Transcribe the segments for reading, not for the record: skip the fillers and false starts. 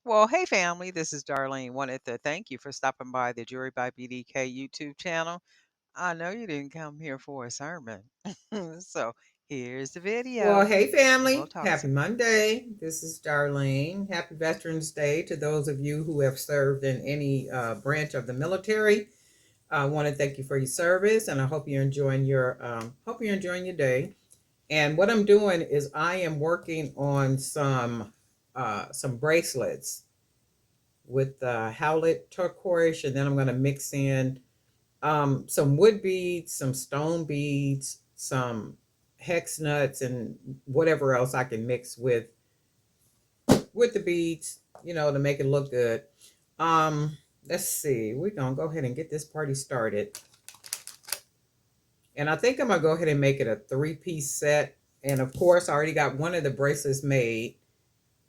Well, hey family, this is Darlene. Wanted to thank you for stopping by the Jury by BDK YouTube channel. I know you didn't come here for a sermon. So here's the Well, video. hey We'll family, talk happy soon. Monday. This is Darlene. Happy Veterans Day to those of you who have served in any branch of the military. I want to thank you for your service, and I hope you're enjoying your day. And what I'm doing is I am working on some bracelets with howlet turquoise, and then I'm going to mix in some wood beads, some stone beads, some hex nuts, and whatever else I can mix with the beads, to make it look good. Let's see. We're gonna go ahead and get this party started. And I think I'm gonna go ahead and make it a three-piece set. And of course, I already got one of the bracelets made,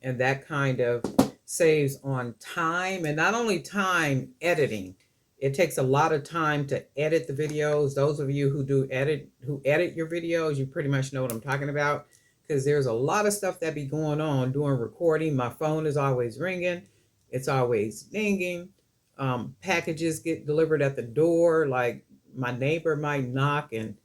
and that kind of saves on time, and not only time editing. It takes a lot of time to edit the videos. Those of you who edit your videos, you pretty much know what I'm talking about, because there's a lot of stuff that be going on during recording. My phone is always ringing, it's always dinging. Packages get delivered at the door, like my neighbor might knock and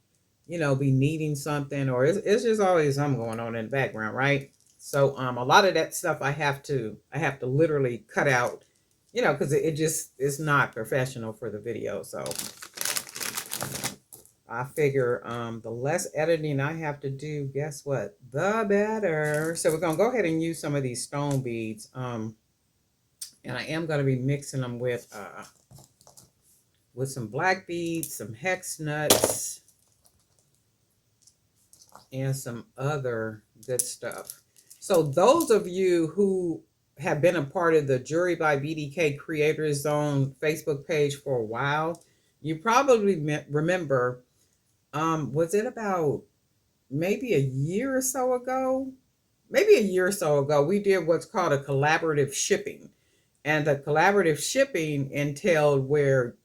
be needing something, or it's just always something going on in the background, right? So a lot of that stuff I have to literally cut out, because it just is not professional for the video. So I figure the less editing I have to do, guess what? The better. So we're gonna go ahead and use some of these stone beads. And I am gonna be mixing them with some black beads, some hex nuts, and some other good stuff. So those of you who have been a part of the Jury by BDK Creators Zone Facebook page for a while, you probably remember, was it about maybe a year or so ago? Maybe a year or so ago, we did what's called a collaborative shipping. And the collaborative shipping entailed where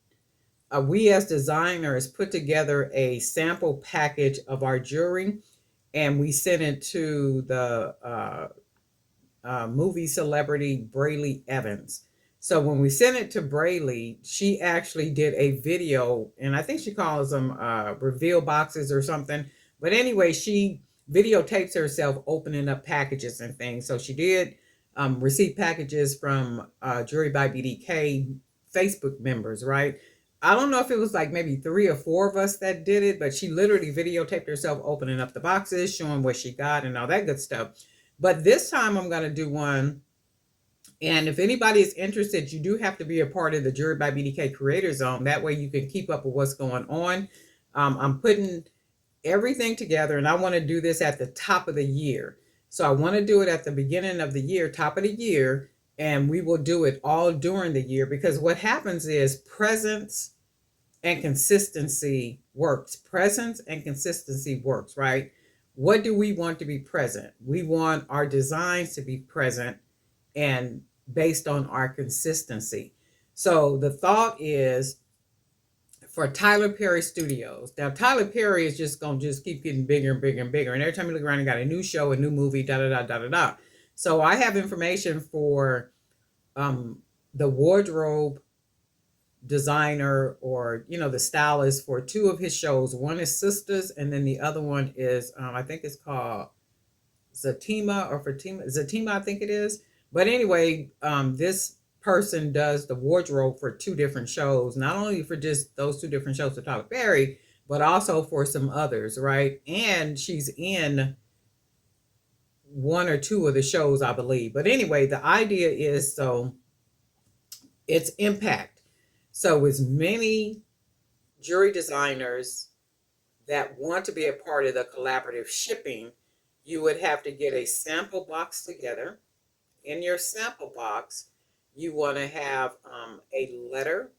we as designers put together a sample package of our jewelry, and we sent it to the movie celebrity Brayley Evans. So when we sent it to Brayley, she actually did a video, and I think she calls them reveal boxes or something. But anyway, she videotapes herself opening up packages and things. So she did receive packages from Jury by BDK Facebook members, right? I don't know if it was like maybe 3 or 4 of us that did it, but she literally videotaped herself opening up the boxes, showing what she got and all that good stuff. But this time I'm going to do one. And if anybody is interested, you do have to be a part of the Jury by BDK Creator Zone. That way you can keep up with what's going on. I'm putting everything together, and I want to do this at the top of the year. So I want to do it at the beginning of the year, top of the year, and we will do it all during the year, because what happens is presence and consistency works. Presence and consistency works, right? What do we want to be present? We want our designs to be present and based on our consistency. So the thought is for Tyler Perry Studios. Now Tyler Perry is just gonna just keep getting bigger and bigger and bigger. And every time you look around, you got a new show, a new movie, da da da da da da. So I have information for the wardrobe designer, or the stylist for 2 of his shows. One is Sisters, and then the other one is I think it's called Zatima, I think it is. But anyway, this person does the wardrobe for 2 different shows, not only for just those 2 different shows for Tyler Perry, but also for some others, right? And she's in 1 or 2 of the shows, I believe. But anyway, the idea is, so it's impact. So as many jury designers that want to be a part of the collaborative shipping, you would have to get a sample box together. In your sample box, you want to have a letter,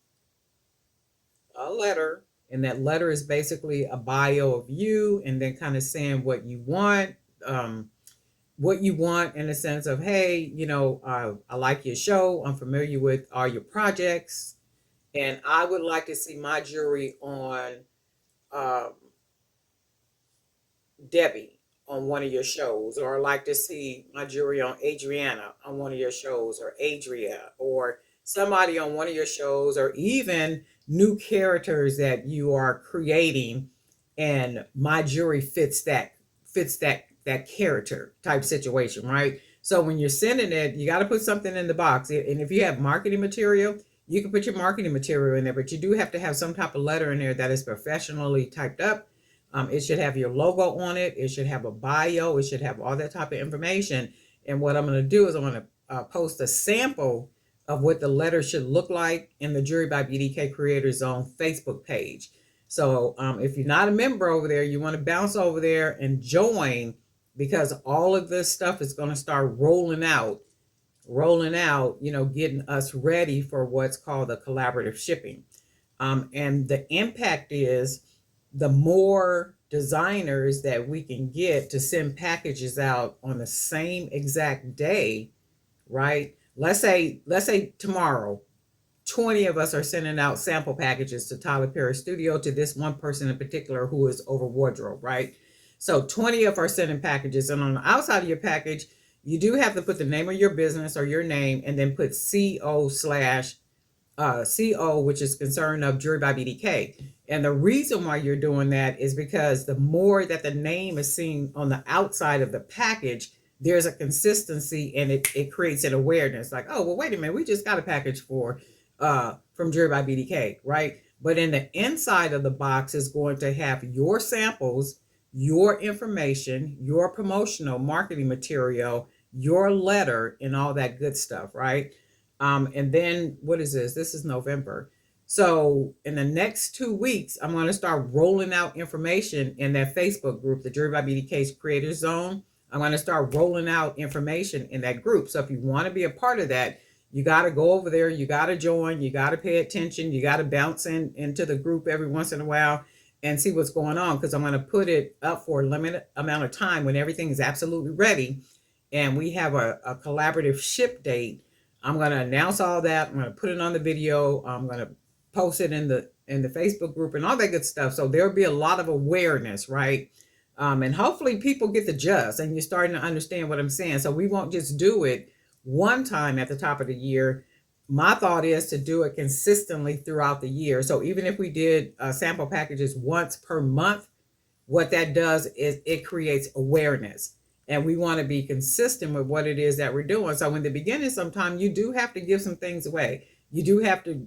and that letter is basically a bio of you, and then kind of saying um, what you want in the sense of, hey, I like your show, I'm familiar with all your projects, and I would like to see my jewelry on um, Debbie, on one of your shows, or like to see my jewelry on Adriana on one of your shows, or Adria, or somebody on one of your shows, or even new characters that you are creating, and my jewelry fits that character type situation, right? So when you're sending it, you got to put something in the box. And if you have marketing material, you can put your marketing material in there, but you do have to have some type of letter in there that is professionally typed up. It should have your logo on it. It should have a bio. It should have all that type of information. And what I'm going to do is I'm going to post a sample of what the letter should look like in the Jewelry by BDK Creator Zone Facebook page. So if you're not a member over there, you want to bounce over there and join, because all of this stuff is going to start rolling out, getting us ready for what's called the collaborative shipping. And the impact is the more designers that we can get to send packages out on the same exact day, right? Let's say tomorrow 20 of us are sending out sample packages to Tyler Perry Studio, to this one person in particular who is over wardrobe, right? So 20 of us are sending packages, and on the outside of your package, you do have to put the name of your business or your name, and then put CO, which is concern of Jewelry by BDK. And the reason why you're doing that is because the more that the name is seen on the outside of the package, there's a consistency, and it creates an awareness like, oh, well, wait a minute, we just got a package from Jewelry by BDK, right? But in the inside of the box is going to have your samples, your information, your promotional marketing material, your letter, and all that good stuff, right? And then what is this? This is November. So in the next 2 weeks, I'm going to start rolling out information in that Facebook group, the Jewelry by BDK's Creator Zone. I'm going to start rolling out information in that group. So if you want to be a part of that, you got to go over there. You got to join. You got to pay attention. You got to bounce into the group every once in a while and see what's going on, because I'm going to put it up for a limited amount of time when everything is absolutely ready and we have a collaborative ship date. I'm going to announce all that. I'm going to put it on the video. I'm going to post it in the Facebook group and all that good stuff. So there'll be a lot of awareness, right? And hopefully people get the gist and you're starting to understand what I'm saying. So we won't just do it one time at the top of the year. My thought is to do it consistently throughout the year. So even if we did sample packages once per month, what that does is it creates awareness. And we want to be consistent with what it is that we're doing. So in the beginning, sometimes you do have to give some things away. You do have to,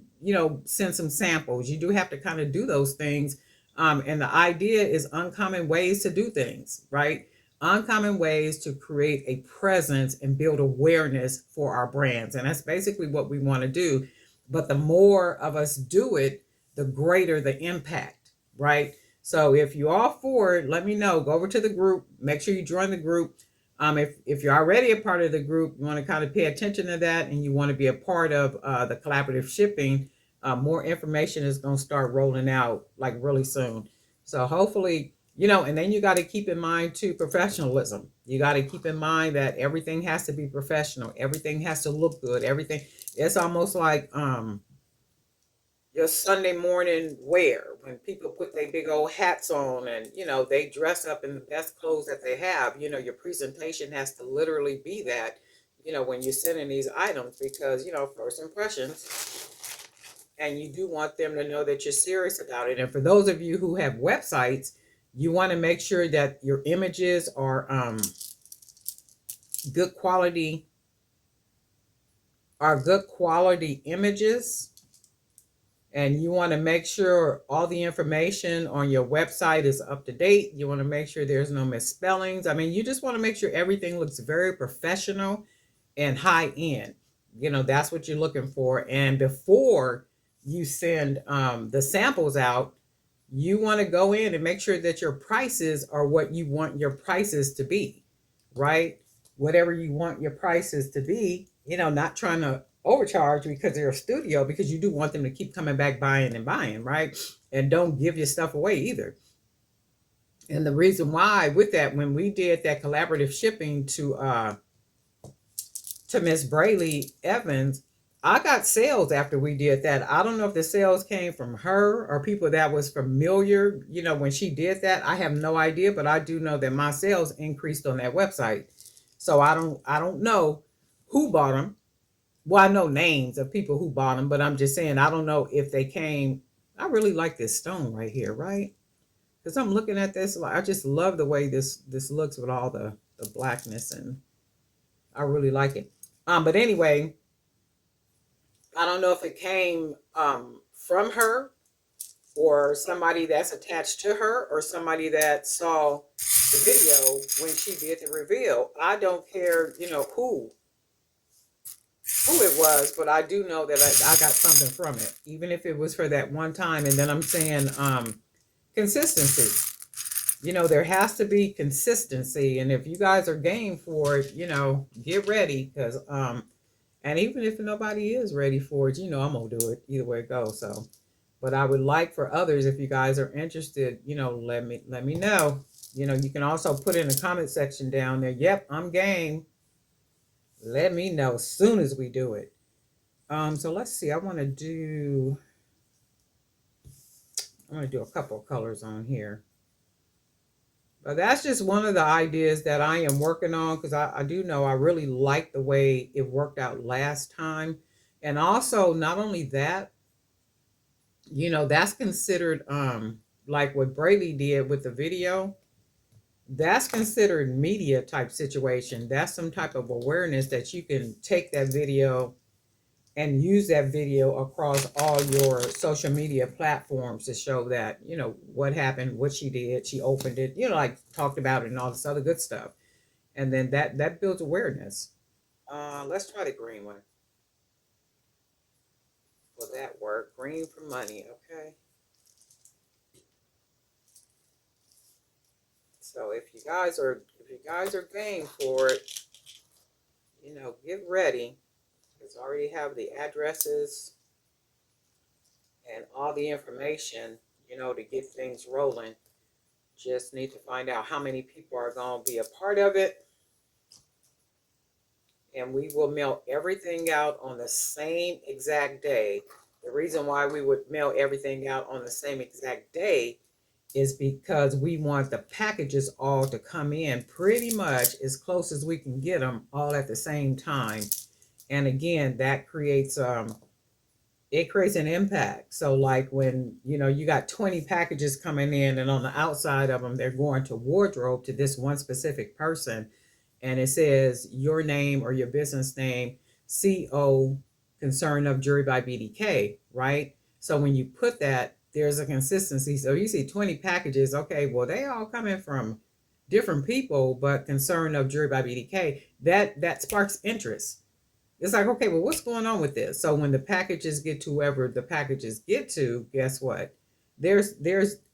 send some samples. You do have to kind of do those things. And the idea is uncommon ways to do things, right? Uncommon ways to create a presence and build awareness for our brands. And that's basically what we want to do. But the more of us do it, the greater the impact, right? So if you're all for it, let me know. Go over to the group. Make sure you join the group. If you're already a part of the group, you want to kind of pay attention to that, and you want to be a part of the collaborative shipping, more information is going to start rolling out like really soon. So hopefully, and then you got to keep in mind too, professionalism. You got to keep in mind that everything has to be professional. Everything has to look good. Everything. It's almost like your Sunday morning wear, when people put their big old hats on and they dress up in the best clothes that they have. Your presentation has to literally be that, when you're sending these items, because first impressions, and you do want them to know that you're serious about it. And for those of you who have websites, you want to make sure that your images are good quality images, and you want to make sure all the information on your website is up to date. You want to make sure there's no misspellings. I mean, you just want to make sure everything looks very professional and high end. That's what you're looking for. And before you send the samples out, you want to go in and make sure that your prices are what you want your prices to be, right? Whatever you want your prices to be, not trying to overcharge because they're a studio, because you do want them to keep coming back buying and buying, right? And don't give your stuff away either. And the reason why with that, when we did that collaborative shipping to Miss Brayley Evans, I got sales after we did that. I don't know if the sales came from her or people that was familiar, when she did that. I have no idea, but I do know that my sales increased on that website. So I don't know who bought them. Well, I know names of people who bought them, but I'm just saying I don't know if they came. I really like this stone right here, right? Because I'm looking at this, like I just love the way this looks with all the blackness, and I really like it. But anyway, I don't know if it came from her or somebody that's attached to her or somebody that saw the video when she did the reveal. I don't care, who it was, but I do know that I got something from it, even if it was for that one time. And then I'm saying consistency. There has to be consistency, and if you guys are game for it, get ready because and even if nobody is ready for it, I'm gonna do it either way it goes. So, but I would like for others, if you guys are interested, let me know. You can also put in the comment section down there. Yep, I'm game. Let me know as soon as we do it. So let's see. I want to do a couple of colors on here. But that's just one of the ideas that I am working on because I do know I really like the way it worked out last time. And also, not only that, that's considered like what Braley did with the video. That's considered media type situation. That's some type of awareness that you can take that video and use that video across all your social media platforms to show that what happened, what she did, she opened it, like talked about it and all this other good stuff, and then that builds awareness. Let's try the green one. Will that work? Green for money. Okay, so if you guys are game for it, get ready because I already have the addresses and all the information, to get things rolling. Just need to find out how many people are going to be a part of it. And we will mail everything out on the same exact day. The reason why we would mail everything out on the same exact day is because we want the packages all to come in pretty much as close as we can get them all at the same time. And again, that creates it creates an impact. So like when you got 20 packages coming in and on the outside of them they're going to wardrobe to this one specific person, and it says your name or your business name, CO, concern of Jury by BDK, right? So when you put that, there's a consistency. So you see 20 packages, okay, well they all coming from different people, but concern of Jury by BDK, that sparks interest. It's like, okay, well, what's going on with this? So when the packages get to whoever the packages get to, guess what? There's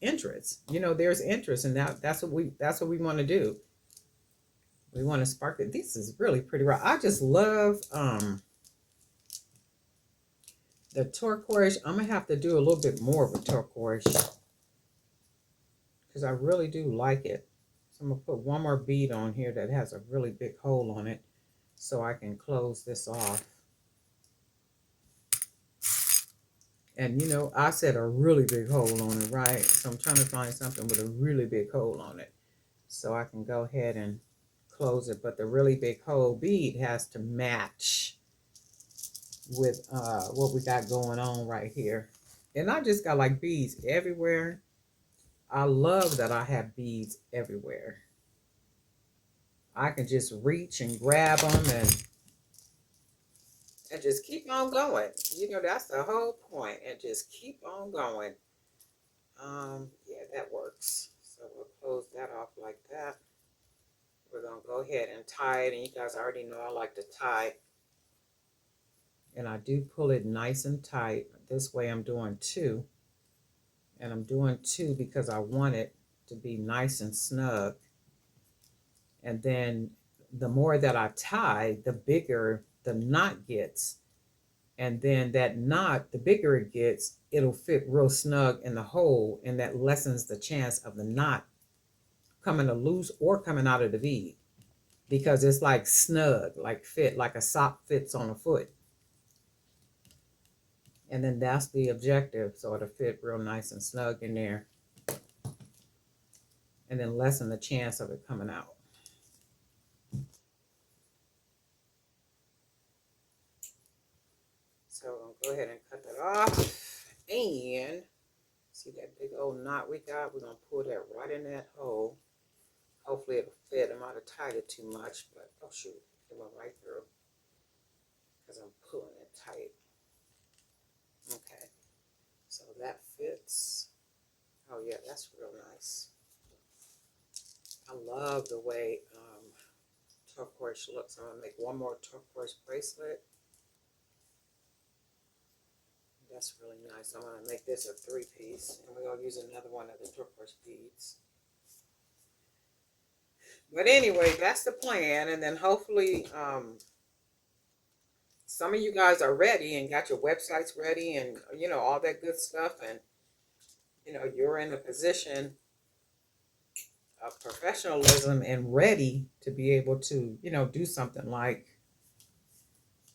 interest. There's interest, and that's what we want to do. We want to spark it. This is really pretty right. I just love the turquoise. I'm gonna have to do a little bit more of a turquoise because I really do like it. So I'm gonna put one more bead on here that has a really big hole on it, so I can close this off. And I said a really big hole on it, right? So I'm trying to find something with a really big hole on it so I can go ahead and close it. But the really big hole bead has to match with what we got going on right here. And I just got like beads everywhere. I love that I have beads everywhere. I can just reach and grab them and just keep on going. That's the whole point. And just keep on going. Yeah, that works. So we'll close that off like that. We're gonna go ahead and tie it, and you guys already know I like to tie, and I do pull it nice and tight. This way I'm doing two, and I'm doing two because I want it to be nice and snug. And then the more that I tie, the bigger the knot gets. And then that knot, the bigger it gets, it'll fit real snug in the hole, and that lessens the chance of the knot coming to loose or coming out of the bead because it's like snug, like fit, like a sock fits on a foot. And then that's the objective. So it'll fit real nice and snug in there. And then lessen the chance of it coming out. So I'll go ahead and cut that off. And see that big old knot we got? We're going to pull that right in that hole. Hopefully it'll fit. I might have tied it too much, but oh shoot, it went right through because I'm pulling it tight. Okay, so that fits. Oh yeah, that's real nice. I love the way turquoise looks. I'm gonna make one more turquoise bracelet. That's really nice. I'm gonna make this a 3-piece, and we're gonna use another one of the turquoise beads. But anyway, that's the plan, and then hopefully some of you guys are ready and got your websites ready and all that good stuff, and you're in a position of professionalism and ready to be able to do something like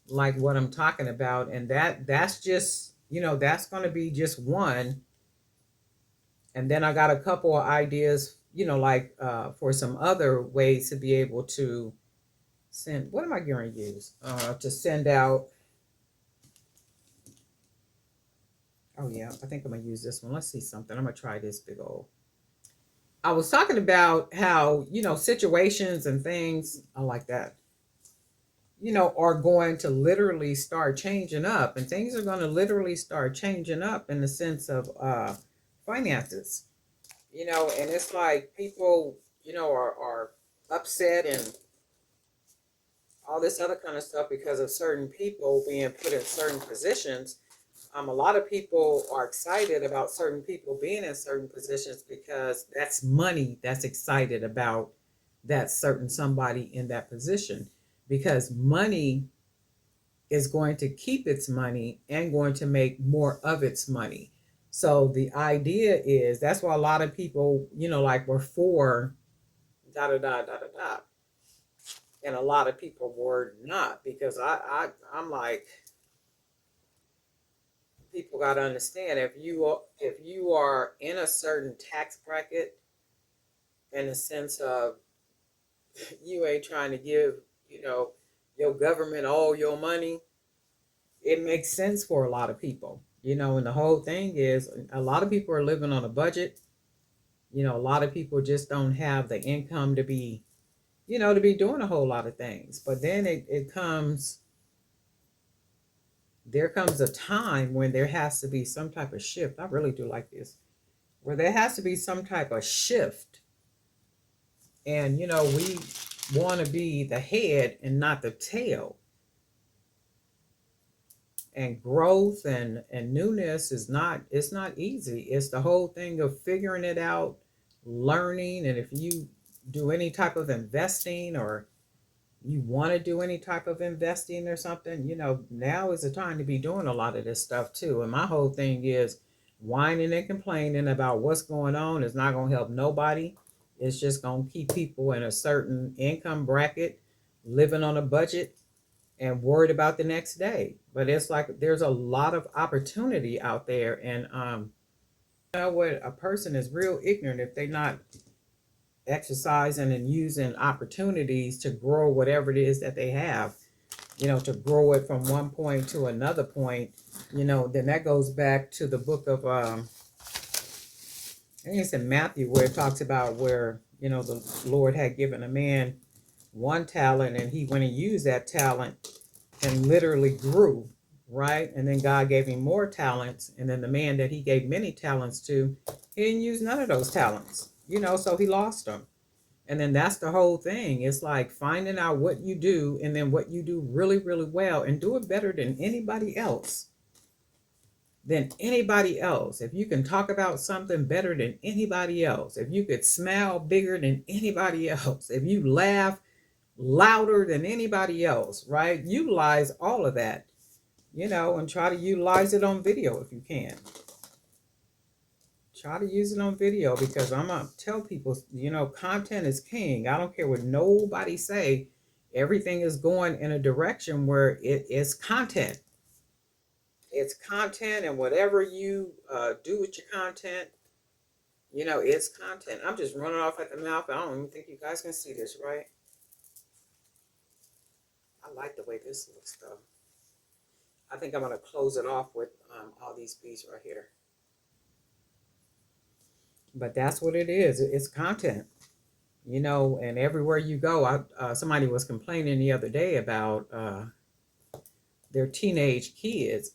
what I'm talking about. And that's just that's going to be just one. And then I got a couple of ideas like for some other ways to be able to send. What am I going to use to send out? Oh yeah, I think I'm gonna use this one. Let's see something. I'm gonna try this big old. I was talking about how situations and things like that are going to literally start changing up, and things are going to literally start changing up in the sense of finances. And it's like people are upset and all this other kind of stuff because of certain people being put in certain positions. A lot of people are excited about certain people being in certain positions because that's money that's excited about that certain somebody in that position, because money is going to keep its money and going to make more of its money. So the idea is that's why a lot of people, like were for da da da da da da, and a lot of people were not, because I'm like, people got to understand, if you are in a certain tax bracket, in the sense of you ain't trying to give you know your government all your money, it makes sense for a lot of people. And the whole thing is a lot of people are living on a budget. A lot of people just don't have the income to be doing a whole lot of things. But then it comes there comes a time when there has to be some type of shift. I really do like this, where there has to be some type of shift. And we want to be the head and not the tail. And growth and newness is not, it's not easy. It's the whole thing of figuring it out, learning. And if you do any type of investing, or you want to do any type of investing or something, now is the time to be doing a lot of this stuff too. And my whole thing is whining and complaining about what's going on is not going to help nobody. It's just going to keep people in a certain income bracket, living on a budget, and worried about the next day. But it's like there's a lot of opportunity out there. And what, a person is real ignorant if they're not exercising and using opportunities to grow whatever it is that they have, to grow it from one point to another point. Then that goes back to the book of I think it's in Matthew, where it talks about where the Lord had given a man one talent, and he went and used that talent and literally grew, right? And then God gave him more talents, and then the man that he gave many talents to, he didn't use none of those talents, so he lost them. And then that's the whole thing. It's like finding out what you do, and then what you do really, really well, and do it better than anybody else. If you can talk about something better than anybody else, if you could smile bigger than anybody else, if you laugh louder than anybody else, right? Utilize all of that, and try to utilize it on video if you can. Try to use it on video, because I'm gonna tell people, content is king. I don't care what nobody say. Everything is going in a direction where it is content. It's content, and whatever you do with your content, it's content. I'm just running off at the mouth. I don't even think you guys can see this, right? I like the way this looks, though. I think I'm going to close it off with all these beads right here. But that's what it is. It's content, and everywhere you go. Somebody was complaining the other day about their teenage kids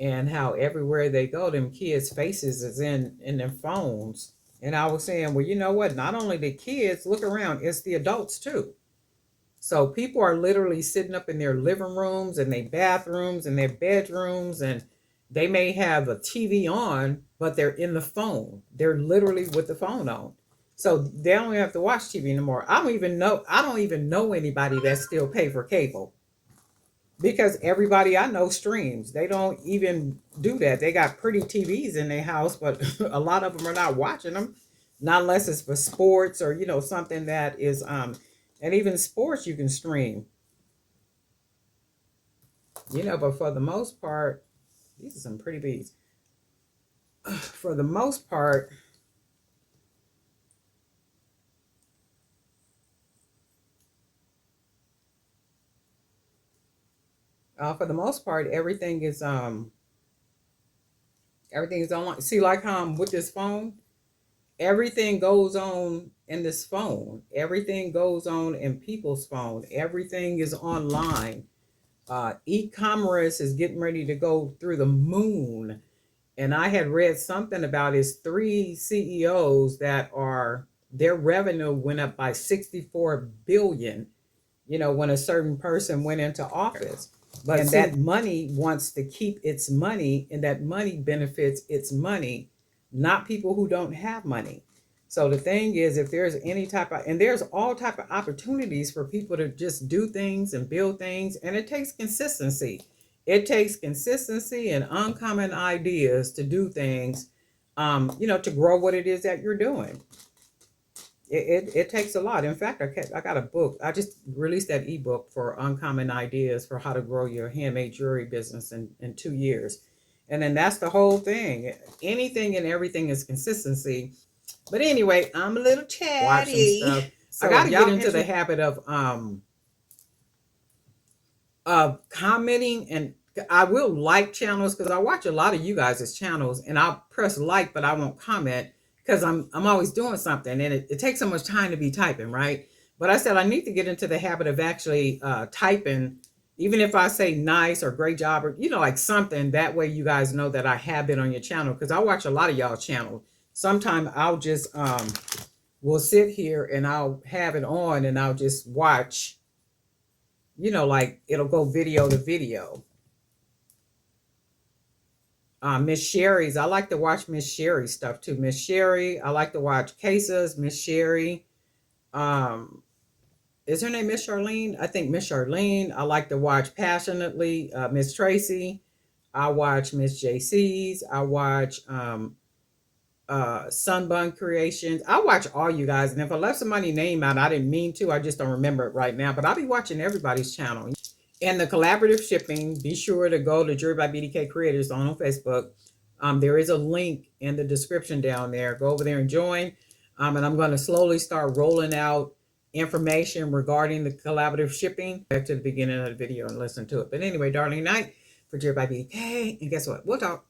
and how everywhere they go, them kids' faces is in their phones. And I was saying, well, you know what? Not only the kids, look around, it's the adults too. So people are literally sitting up in their living rooms and their bathrooms and their bedrooms, and they may have a TV on, but they're in the phone. They're literally with the phone on. So they don't have to watch TV anymore. I don't even know anybody that still pay for cable, because everybody I know streams. They don't even do that. They got pretty TVs in their house, but a lot of them are not watching them, not unless it's for sports or something that is and even sports you can stream. But for the most part, these are some pretty beads. For the most part, everything is online. See, like how I'm with this phone, everything goes on in this phone. Everything goes on in people's phone. Everything is online. E-commerce is getting ready to go through the moon. And I had read something about his three CEOs that are their revenue went up by 64 billion, when a certain person went into office. But and that money wants to keep its money, and that money benefits its money, not people who don't have money. So the thing is, if there's any type of, and there's all type of opportunities for people to just do things and build things, and it takes consistency. It takes consistency and uncommon ideas to do things, to grow what it is that you're doing. It takes a lot. In fact, I got a book. I just released that ebook for uncommon ideas for how to grow your handmade jewelry business in 2 years. And then that's the whole thing. Anything and everything is consistency. But anyway, I'm a little chatty. Stuff. So I got to get into the habit of commenting, and I will like channels because I watch a lot of you guys' channels, and I'll press like, but I won't comment because I'm always doing something, and it takes so much time to be typing, right? But I said I need to get into the habit of actually typing, even if I say nice or great job or like something. That way you guys know that I have been on your channel, because I watch a lot of y'all channels. Sometimes I'll just will sit here and I'll have it on and I'll just watch, like it'll go video to video. Miss Sherry's, I like to watch Miss Sherry stuff too. Miss Sherry, I like to watch cases. Miss Sherry, is her name Miss Charlene? I think Miss Charlene. I like to watch Passionately. Miss Tracy, I watch Miss JC's. I watch Sunbun Creations. I watch all you guys, and if I left somebody's name out, I didn't mean to. I just don't remember it right now. But I'll be watching everybody's channel. And the collaborative shipping, be sure to go to Jewelry by BDK Creators on Facebook. There is a link in the description down there. Go over there and join. And I'm going to slowly start rolling out information regarding the collaborative shipping. Back to the beginning of the video and listen to it. But anyway, darling night for Jewelry by BDK. And guess what? We'll talk.